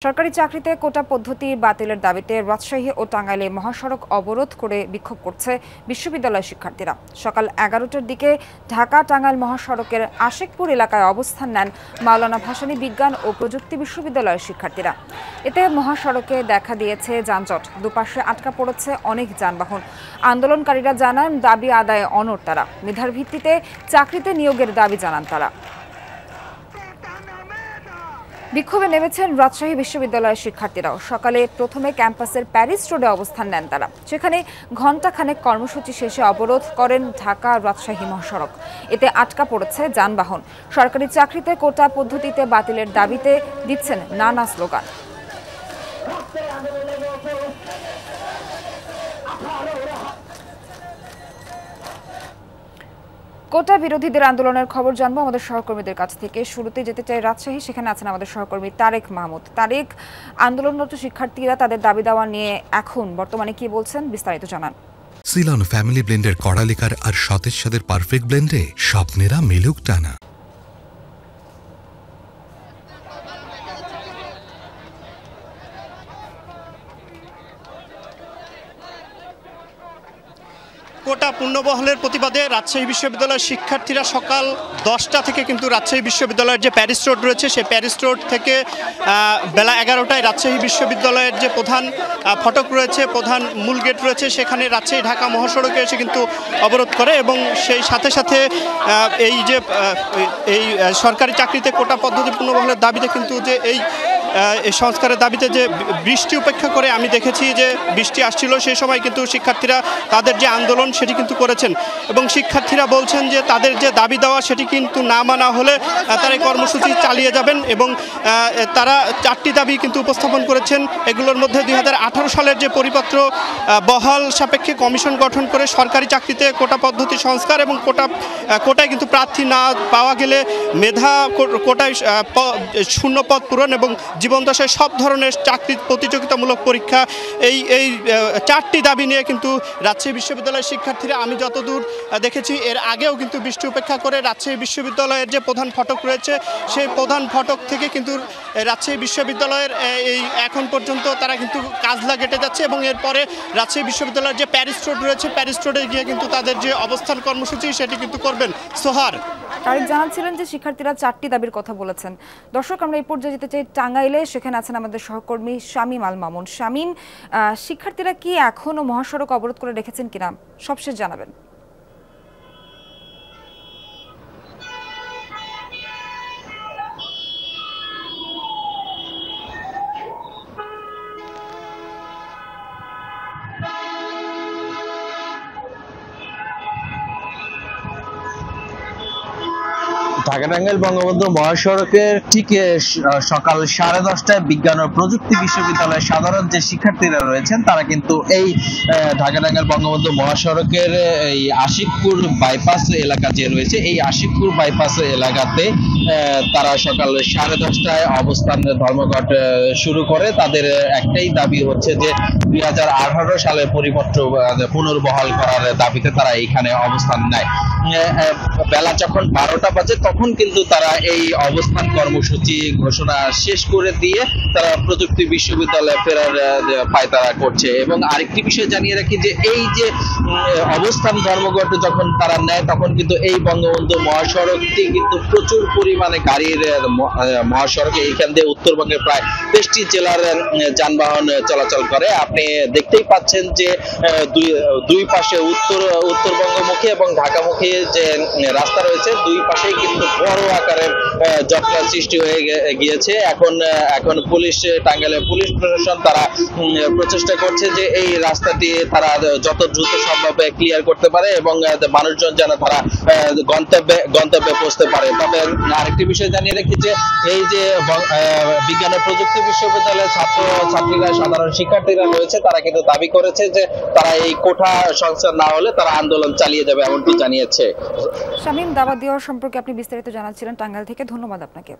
সরকারি চাকরিতে কোটা পদ্ধতি বাতিলের দাবিতে রাজশাহী ও টাঙ্গাইলে মহাসড়ক অবরোধ করে বিক্ষোভ করছে বিশ্ববিদ্যালয় শিক্ষার্থীরা। সকাল 11টার দিকে ঢাকা টাঙ্গাইল মহাসড়কের আশিকপুর এলাকায় অবস্থান নেন মাওলানা ভাসানী বিজ্ঞান ও প্রযুক্তি বিশ্ববিদ্যালয়ের শিক্ষার্থীরা। এতে মহাসড়কে দেখা দিয়েছে যানজট, দুপাশে আটকা পড়েছে অনেক যানবাহন। আন্দোলনকারীরা জানান দাবি আদায়ে অনড় তারা, মেধার ভিত্তিতে চাকরিতে নিয়োগের দাবি জানান তারা। বিক্ষোভে নেমেছেন রাজশাহী বিশ্ববিদ্যালয়ের শিক্ষার্থীরাও। সকালে প্রথমে ক্যাম্পাসের প্যারিস রোডে অবস্থান নেন তারা। সেখানে ঘণ্টাখানেক কর্মসূচি শেষে অবরোধ করেন ঢাকা রাজশাহী মহাসড়ক। এতে আটকা পড়েছে যানবাহন। সরকারি চাকরিতে কোটা পদ্ধতিতে বাতিলের দাবিতে দিচ্ছেন নানা স্লোগান। কোটা বিরোধীদের আন্দোলনের খবর জানবো আমাদের সহকর্মীদের কাছ থেকে। শুরুতে যেতে চাই রাজশাহী, সেখানে আছেন আমাদের সহকর্মী তারেক মাহমুদ। তারেক, আন্দোলনরত শিক্ষার্থীরা তাদের দাবি দাওয়া নিয়ে এখন বর্তমানে কি বলছেন, বিস্তারিত জানান। সিলন ফ্যামিলি ব্লেন্ডের কড়া লিকার আর সতেজ স্বাদের পারফেক্ট ব্লেন্ডে স্বপ্নেরা মেলুক টানা। কোটা পূর্ণবহালের প্রতিবাদে রাজশাহী বিশ্ববিদ্যালয়ের শিক্ষার্থীরা সকাল 10টা থেকে কিন্তু রাজশাহী বিশ্ববিদ্যালয়ের যে প্যারিস রোড রয়েছে সেই প্যারিস রোড থেকে বেলা 11টায় রাজশাহী বিশ্ববিদ্যালয়ের যে প্রধান ফটক রয়েছে, প্রধান মূল গেট রয়েছে, সেখানে রাজশাহী ঢাকা মহাসড়কে এসে কিন্তু অবরোধ করে এবং সেই সাথে সাথে এই সরকারি চাকরিতে কোটা পদ্ধতি পূর্ণবহালের দাবিতে কিন্তু যে এই সংস্কারের দাবিতে যে বৃষ্টি উপেক্ষা করে আমি দেখেছি যে বৃষ্টি আসছিল, সেই সময় কিন্তু শিক্ষার্থীরা তাদের যে আন্দোলন সেটি কিন্তু করেছেন এবং শিক্ষার্থীরা বলছেন যে তাদের যে দাবি দেওয়া সেটি কিন্তু না মানা হলে তারা কর্মসূচি চালিয়ে যাবেন এবং তারা 4টি দাবি কিন্তু উপস্থাপন করেছেন। এগুলোর মধ্যে 2018 সালের যে পরিপত্র বহাল সাপেক্ষে কমিশন গঠন করে সরকারি চাকরিতে কোটা পদ্ধতি সংস্কার এবং কোটায় কিন্তু প্রার্থী না পাওয়া গেলে মেধা কোটায় শূন্য পদ পূরণ এবং জীবনদশায় সব ধরনের চাকরি প্রতিযোগিতামূলক পরীক্ষা, এই 4টি দাবি নিয়ে কিন্তু রাজশাহী বিশ্ববিদ্যালয়ের শিক্ষার্থীরা, আমি যতদূর দেখেছি এর আগেও কিন্তু বৃষ্টি উপেক্ষা করে রাজশাহী বিশ্ববিদ্যালয়ের যে প্রধান ফটক রয়েছে সেই প্রধান ফটক থেকে কিন্তু রাজশাহী বিশ্ববিদ্যালয়ের এই এখন পর্যন্ত তারা কিন্তু কাজলা গেটে যাচ্ছে এবং এরপরে রাজশাহী বিশ্ববিদ্যালয়ের যে প্যারিস রোড রয়েছে প্যারিস রোডে গিয়ে কিন্তু তাদের যে অবস্থান কর্মসূচি সেটি কিন্তু করবেন। সোহার, তারেক জানাচ্ছিলেন যে শিক্ষার্থীরা 4টি দাবির কথা বলেছেন। দর্শক, আমরা এই পর্যায়ে যেতে চাই টাঙ্গাইলে, সেখানে আছেন আমাদের সহকর্মী শামীম আল মামুন। শামীম, শিক্ষার্থীরা কি এখনো মহাসড়ক অবরোধ করে রেখেছেন কিনা সবশেষ জানাবেন। ঢাকা টাঙ্গাইল বঙ্গবন্ধু মহাসড়কের ঠিক সকাল 10:30টায় বিজ্ঞান ও প্রযুক্তি বিশ্ববিদ্যালয়ের সাধারণ যে শিক্ষার্থীরা রয়েছেন তারা কিন্তু এই ঢাকা টাঙ্গাইল বঙ্গবন্ধু মহাসড়কের এই আশিকপুর বাইপাস এলাকা যে রয়েছে এই আশিকপুর বাইপাস এলাকাতে তারা সকাল 10:30টায় অবস্থান ধর্মঘট শুরু করে। তাদের একটাই দাবি হচ্ছে যে 2018 সালের পরিপত্র পুনর্বহাল করার দাবিতে তারা এইখানে অবস্থান নেয়। বেলা যখন 12টা বাজে তখন কিন্তু তারা এই অবস্থান কর্মসূচি ঘোষণা শেষ করে দিয়ে তারা প্রযুক্তি বিশ্ববিদ্যালয়ে ফেরার পায়তারা করছে। এবং আরেকটি বিষয় জানিয়ে রাখি যে এই যে অবস্থান ধর্মঘট যখন তারা নেয় তখন কিন্তু এই বঙ্গবন্ধু মহাসড়কটি কিন্তু প্রচুর পরিমাণে গাড়ির মহাসড়কে এইখান দিয়ে উত্তরবঙ্গের প্রায় 23টি জেলার যানবাহন চলাচল করে। আপনি দেখতেই পাচ্ছেন যে দুই পাশে উত্তরবঙ্গমুখী এবং ঢাকামুখী যে রাস্তা রয়েছে দুই পাশেই কিন্তু বড় আকারের জটলা সৃষ্টি হয়ে গিয়েছে। এখন পুলিশ, টাঙ্গাইলের পুলিশ প্রশাসন তারা প্রচেষ্টা করছে যে এই রাস্তাটি তারা যত দ্রুত সম্ভব ক্লিয়ার করতে পারে এবং মানুষজন যেন তারা গন্তব্যে পৌঁছতে পারে। তবে আরেকটি বিষয় জানিয়ে রাখি যে এই যে বিজ্ঞান ও প্রযুক্তি বিশ্ববিদ্যালয়ের ছাত্রীরা, সাধারণ শিক্ষার্থীরা রয়েছে তারা কিন্তু দাবি করেছে যে তারা এই কোটা সংস্কার না হলে তারা আন্দোলন চালিয়ে যাবে এমনটি জানিয়েছে। শামীম, দাওয়া দেওয়া সম্পর্কে আপনি বিস্তারিত জানাচ্ছিলেন টাঙ্গাইল থেকে, ধন্যবাদ আপনাকে।